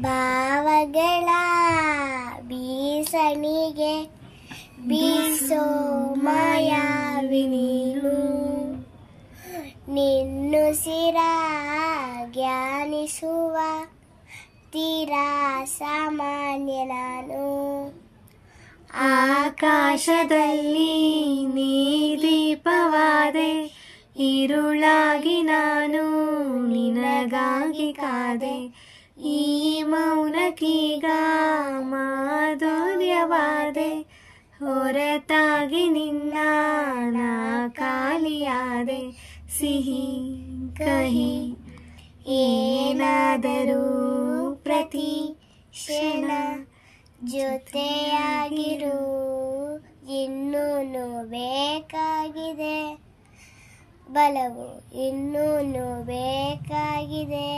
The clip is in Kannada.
ಭಾವಗಳ ಬೀಸಣಿಗೆ ಬೀಸೋ ಮಾಯಾವಿನೀನು, ನಿನ್ನುಸಿರ ಜ್ಞಾನಿಸುವ ತೀರಾ ಸಾಮಾನ್ಯ ನಾನು. ಆಕಾಶದಲ್ಲಿ ನೀ ದೀಪವಾದೆ, ഇരുളാಗಿ ನಾನು ನಿನಗಾಗಿ ಕಾದೆ. ಈ ಮೌನಕ್ಕೀಗ ಮಾಧುರ್ಯವಾದೆ, ಹೊರತಾಗಿ ನಿನ್ನ ನಾ ಖಾಲಿಯಾದೆ. ಸಿಹಿ ಕಹಿ ಏನಾದರೂ ಪ್ರತಿ ಕ್ಷಣ ಜೊತೆಯಾಗಿರು, ಇನ್ನೂನು ಬೇಕಾಗಿದೆ ಬಲವು, ಇನ್ನೂನು ಬೇಕಾಗಿದೆ.